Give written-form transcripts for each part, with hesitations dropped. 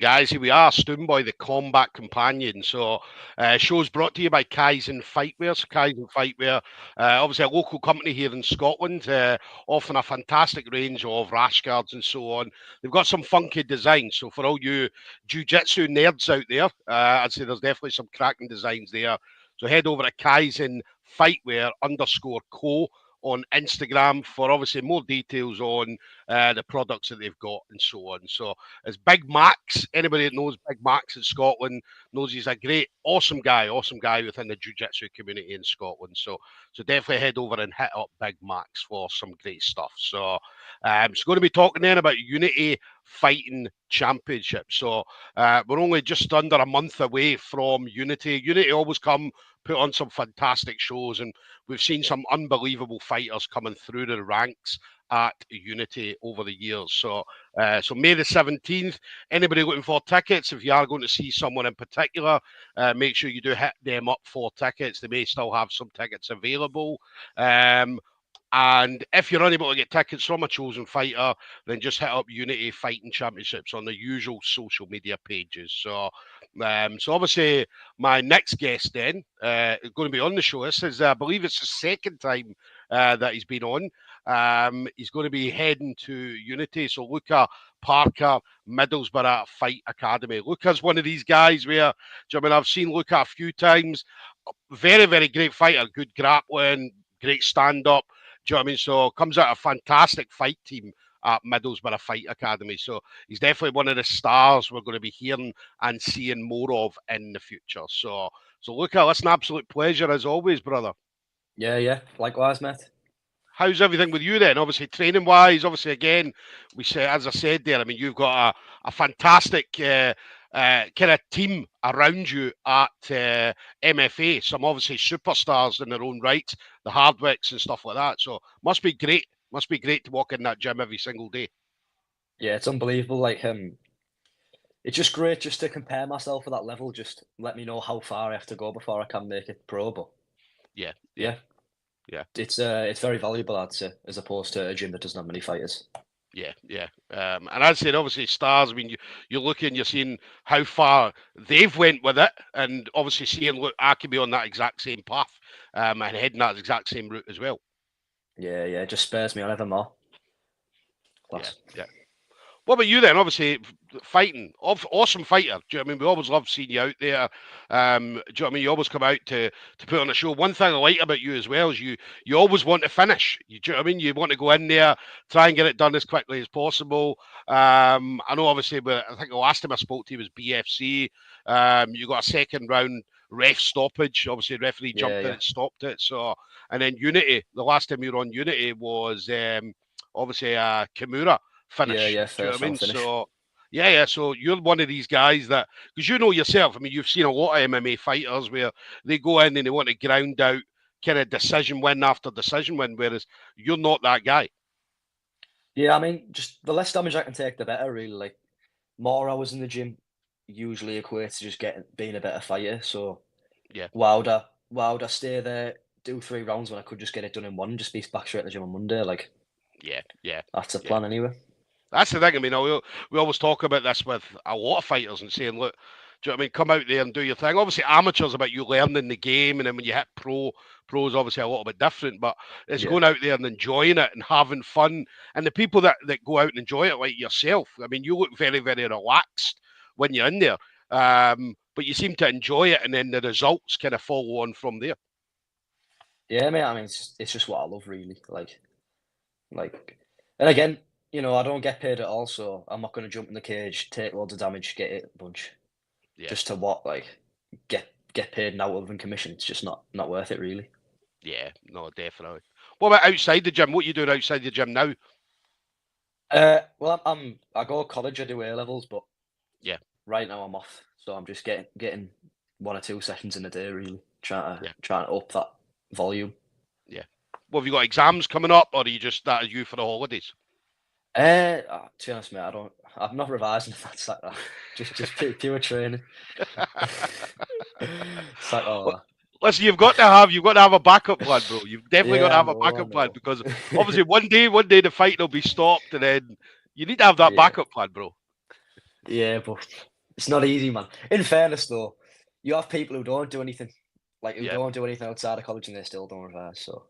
guys, here we are, Stoomboy, the Combat Companion. So, show's brought to you by Kaizen Fightwear. So Kaizen Fightwear, obviously a local company here in Scotland, offering a fantastic range of rash guards and so on. They've got some funky designs. So for all you jiu-jitsu nerds out there, I'd say there's definitely some cracking designs there. So head over to Kaizen Fightwear _co on Instagram for obviously more details on the products that they've got and so on. So it's Big Max. Anybody that knows Big Max in Scotland knows he's a great, awesome guy within the jiu-jitsu community in Scotland. So definitely head over and hit up Big Max for some great stuff. So it's going to be talking then about Unity Fighting Championship. So we're only just under a month away from Unity. Unity always put on some fantastic shows, and we've seen some unbelievable fighters coming through the ranks at Unity over the years. So May the 17th, anybody looking for tickets, if you are going to see someone in particular, make sure you do hit them up for tickets. They may still have some tickets available. And if you're unable to get tickets from a chosen fighter, then just hit up Unity Fighting Championships on the usual social media pages. So obviously my next guest then is going to be on the show. This is, I believe it's the second time that he's been on. He's going to be heading to Unity. So Luca Parker, Middlesborough Fight Academy. Luca's one of these guys where, I've seen Luca a few times. Very, very great fighter, good grappling, great stand-up. Do you know what I mean? So comes out a fantastic fight team at Middlesbrough Fight Academy. So he's definitely one of the stars we're going to be hearing and seeing more of in the future. So Luca, it's an absolute pleasure as always, brother. Yeah. Likewise, mate. How's everything with you then? Obviously, training wise, obviously, again, we say, as I said there, I mean, you've got a fantastic kind of team around you at MFA. Some obviously superstars in their own right, the Hardwicks and stuff like that. So must be great. Must be great to walk in that gym every single day. Yeah, it's unbelievable. Like it's just great just to compare myself at that level. Just let me know how far I have to go before I can make it pro. But yeah. It's very valuable, I'd say, as opposed to a gym that doesn't have many fighters. Yeah. And I'd say obviously stars. I mean, you're looking, you're seeing how far they've went with it, and obviously seeing, look, I could be on that exact same path and heading that exact same route as well. Yeah, it just spares me on ever more. Yeah. What about you then? Obviously, fighting, awesome fighter. Do you know what I mean? We always love seeing you out there. Do you know what I mean? You always come out to put on a show. One thing I like about you as well is you always want to finish. Do you know what I mean? You want to go in there, try and get it done as quickly as possible. I know, obviously, but I think the last time I spoke to you was BFC. You got a second round ref stoppage. Obviously, the referee jumped in and stopped it. So, and then Unity, the last time you were on Unity was obviously Kimura finish. Yeah, do you know what I mean? finish. So so you're one of these guys that, because you know yourself, I mean, you've seen a lot of MMA fighters where they go in and they want to ground out kind of decision win after decision win, whereas you're not that guy. Yeah, I mean, just the less damage I can take, the better, really. Like, more hours in the gym usually equates to just being a better fighter. So yeah, why would I stay there, do 3 rounds when I could just get it done in one and just be back straight to the gym on Monday? Like, yeah, that's the plan anyway. That's the thing. I mean, we always talk about this with a lot of fighters and saying, look, do you know what I mean? Come out there and do your thing. Obviously, amateurs about you learning the game, and then when you hit pros obviously a little bit different. But it's going out there and enjoying it and having fun. And the people that go out and enjoy it, like yourself, I mean, you look very, very relaxed when you're in there. But you seem to enjoy it, and then the results kind of follow on from there. Yeah, mate. I mean, it's just what I love, really. Like, and again, you know, I don't get paid at all, so I'm not going to jump in the cage, take loads of damage, get hit a bunch, just to get paid now other than commission. It's just not worth it, really. Yeah, no, definitely. What about outside the gym? What are you doing outside the gym now? Well, I go to college, I do A levels, but right now I'm off, so I'm just getting 1 or 2 sessions in a day, really, trying to up that volume. Yeah. Well, have you got exams coming up, or are you just that as you for the holidays? To be honest, mate, I'm not revising if that's like that. Just pure training. It's like, listen, you've got to have a backup plan, bro. You've definitely got to have a backup plan, because obviously one day the fight will be stopped, and then you need to have that backup plan, bro. Yeah, but It's not easy, man. In fairness, though, you have people who don't do anything, like who Yeah, don't do anything outside of college, and they still don't reverse. So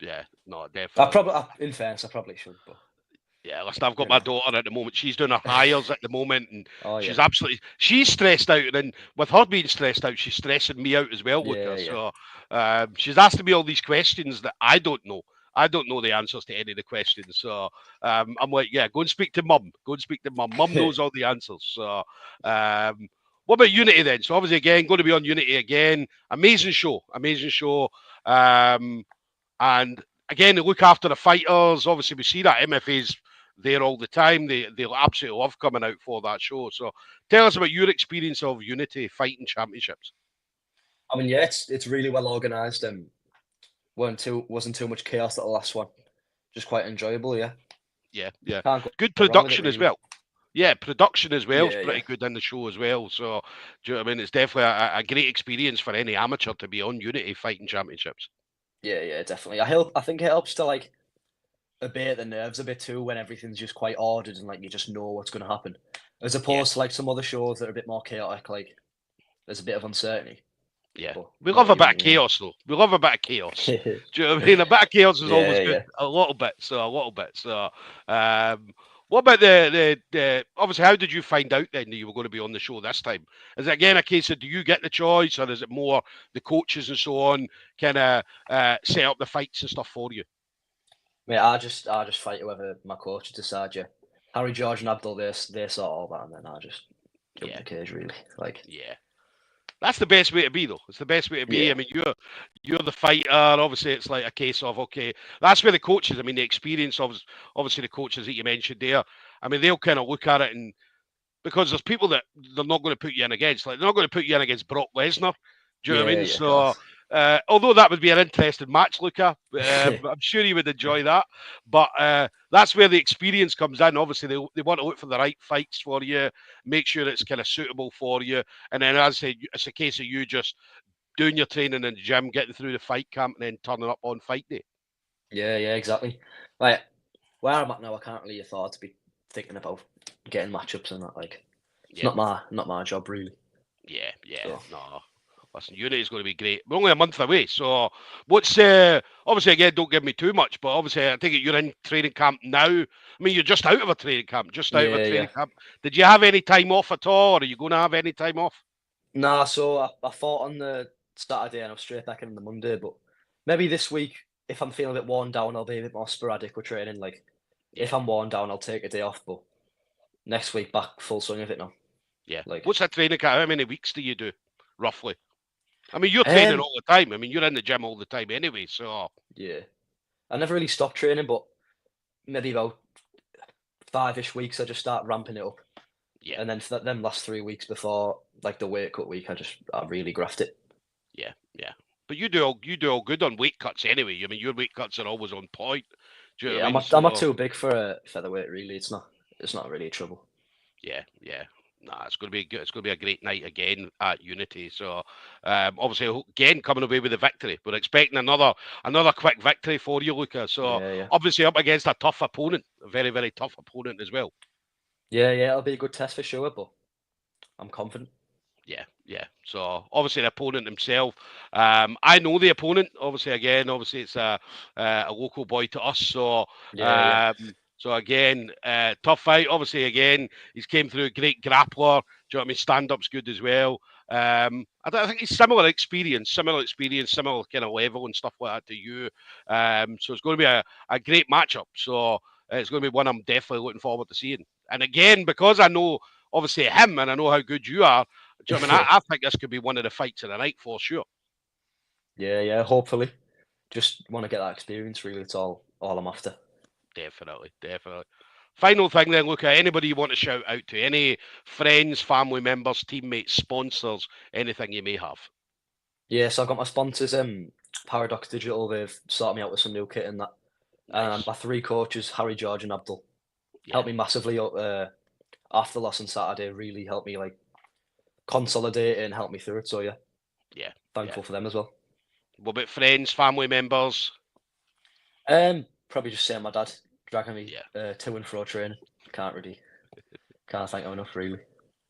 yeah. No, I definitely. probably, in fairness, I probably should, but Yeah, listen, I've got you my know. daughter at the moment. She's doing her hires at the moment, and Oh she's yeah, she's stressed out. And with her being stressed out, she's stressing me out as well, yeah, Luca. yeah. So she's asking me all these questions that I don't know. I don't know the answers to any of the questions. So I'm like, yeah, go and speak to mum. Go and speak to mum. Mum knows all the answers. So what about Unity then? So obviously, again, going to be on Unity again. Amazing show. Amazing show. Um, and again, they look after the fighters. Obviously, we see that MFA's there all the time. They'll absolutely love coming out for that show. So tell us about your experience of Unity Fighting Championships. I mean, yeah, it's really well organised and wasn't too much chaos at the last one. Just quite enjoyable, yeah. Yeah, yeah. Can't Good go wrong with it, production as really. well. Yeah, production as well is Yeah, yeah, pretty good in the show as well. So, do you know what I mean? It's definitely a great experience for any amateur to be on Unity Fighting Championships. yeah, yeah, definitely. I think it helps to like abate the nerves a bit too when everything's just quite ordered and like you just know what's going to happen, as Yeah, opposed to like some other shows that are a bit more chaotic. Like there's a bit of uncertainty, yeah. but We not love a bit of even, chaos, though. We love a bit of chaos. yeah. Do you know what I mean? A bit of chaos is always Yeah, good. yeah. A little bit. So, a little bit. So, what about the obviously, how did you find out then that you were going to be on the show this time? Is it again a case of do you get the choice, or is it more the coaches and so on kind of set up the fights and stuff for you? Mate, I just fight whoever my coach decides. Yeah, Harry, George, and Abdul, they sort all that, and then I just jump in Yeah, the cage. Really, like yeah. That's the best way to be, though. It's the best way to be. I yeah, mean, you're the fighter. Obviously, it's like a case of okay. That's where the coaches. I mean, the experience of obviously the coaches that you mentioned there. I mean, they'll kind of look at it and because there's people that they're not going to put you in against. Like they're not going to put you in against Brock Lesnar. Do you know what I yeah, mean? yeah, of So, course. although that would be an interesting match, Luca, I'm sure you would enjoy that. But that's where the experience comes in. Obviously, they want to look for the right fights for you, make sure it's kind of suitable for you. And then, as I said, it's a case of you just doing your training in the gym, getting through the fight camp, and then turning up on fight day. Yeah, yeah, exactly. Like where I'm at now, I can't really afford to be thinking about getting matchups and that. Like it's Yeah. not my job really. Yeah, yeah, So no. Listen, Unity is going to be great. We're only a month away, so what's obviously again, don't give me too much, but obviously I think you're in training camp now. I mean, you're just out of a training camp, just out of a yeah, yeah. training camp. Did you have any time off at all, or are you going to have any time off? Nah, so I fought on the Saturday and I'm straight back in on the Monday, but maybe this week, if I'm feeling a bit worn down, I'll be a bit more sporadic with training. Like, if Yeah, I'm worn down, I'll take a day off, but next week back full swing of it now. yeah. Like, What's a training camp? How many weeks do you do, roughly? I mean, you're training um, all the time. I mean, you're in the gym all the time anyway, so yeah, I never really stopped training, but maybe about 5-ish weeks, I just start ramping it up, yeah, and then for them last 3 weeks before like the weight cut week, I really graft it. yeah, yeah. But you do all good on weight cuts anyway. I mean, your weight cuts are always on point. Do you know Yeah, what I mean? I'm not So too big for a featherweight. Really, it's not really trouble. yeah, yeah. Nah, it's going to be good. It's going to be a great night again at Unity. So, obviously, again coming away with the victory. We're expecting another quick victory for you, Luca. So, Yeah, yeah. obviously, up against a tough opponent, a very, very tough opponent as well. Yeah, yeah, it'll be a good test for sure, but I'm confident. Yeah, yeah. So obviously the opponent himself. I know the opponent. Obviously it's a local boy to us. So Yeah, yeah. so again, tough fight. Obviously again, he's came through a great grappler. Do you know what I mean? Stand up's good as well. I think he's similar experience, similar kind of level and stuff like that to you. So it's going to be a great matchup. So it's going to be one I'm definitely looking forward to seeing. And again, because I know obviously him and I know how good you are. Do you know what I mean? I think this could be one of the fights of the night for sure. Yeah, yeah, hopefully. Just want to get that experience, really. It's all I'm after. Definitely, definitely. Final thing then, Luca, anybody you want to shout out to? Any friends, family members, teammates, sponsors, anything you may have? Yeah, so I've got my sponsors, Paradox Digital. They've sorted me out with some new kit and that. And Nice. my three coaches, Harry, George, and Abdul, Yeah, helped me massively up after the loss on Saturday. Really helped me like consolidate and help me through it. So yeah, yeah, yeah. thankful for them as well. What about friends, family members? Probably just saying my dad dragging me Yeah, to and fro training. Can't thank him enough, really.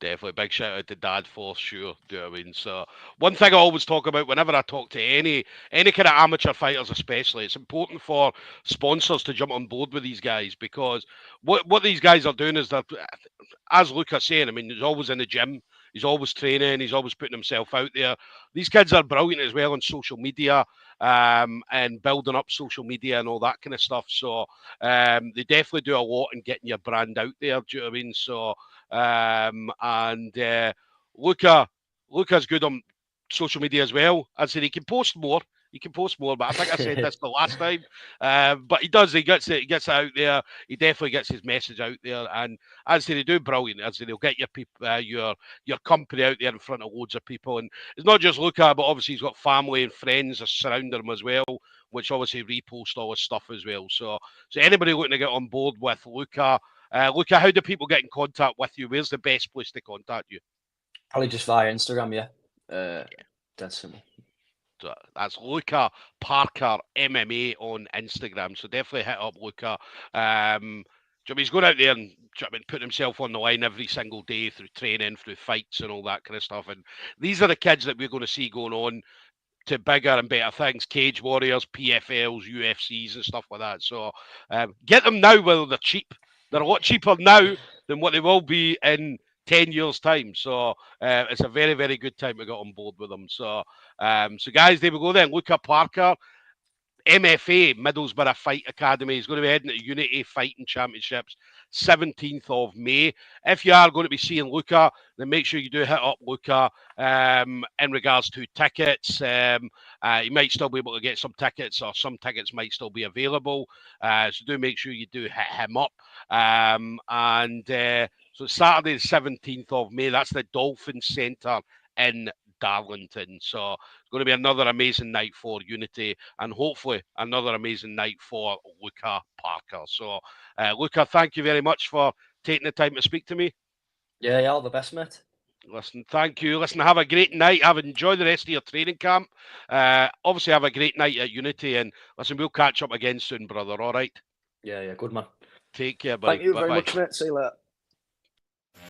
Definitely. Big shout out to Dad for sure. Do you know what I mean? So one thing I always talk about whenever I talk to any kind of amateur fighters especially, it's important for sponsors to jump on board with these guys, because what these guys are doing is they're, as Luca's saying, I mean, he's always in the gym, he's always training, he's always putting himself out there. These kids are brilliant as well on social media, and building up social media and all that kind of stuff. So they definitely do a lot in getting your brand out there. Do you know what I mean? So and Luca, Luca's good on social media as well. I said he can post more. He can post more, but I think I said this the last time. But he does. He gets it. He gets it out there. He definitely gets his message out there. And as they do brilliant. As they'll get your people, your company out there in front of loads of people. And it's not just Luca, but obviously he's got family and friends that surround him as well, which obviously repost all his stuff as well. So anybody looking to get on board with Luca, Luca, how do people get in contact with you? Where's the best place to contact you? Probably just via Instagram, yeah. That's simple. So that's Luca Parker MMA on Instagram. So definitely hit up Luca. He's going out there and putting himself on the line every single day through training, through fights and all that kind of stuff. And these are the kids that we're going to see going on to bigger and better things, Cage Warriors, PFLs, UFCs and stuff like that. So get them now while they're cheap. They're a lot cheaper now than what they will be in 10 years' time. So it's a very, very good time to get on board with them. So, guys, there we go then. Luca Parker, MFA, Middlesborough Fight Academy. He's going to be heading to Unity Fighting Championships 17th of May. If you are going to be seeing Luca, then make sure you do hit up Luca in regards to tickets. You might still be able to get some tickets, or some tickets might still be available. So do make sure you do hit him up. So Saturday, the 17th of May, that's the Dolphin Centre in Darlington. So it's going to be another amazing night for Unity, and hopefully another amazing night for Luca Parker. So, Luca, thank you very much for taking the time to speak to me. Yeah, all the best, mate. Listen, thank you. Listen, have a great night. Enjoy the rest of your training camp. Obviously, have a great night at Unity, and listen, we'll catch up again soon, brother. All right. Yeah, good man. Take care, buddy. Thank you very much, mate. See you later.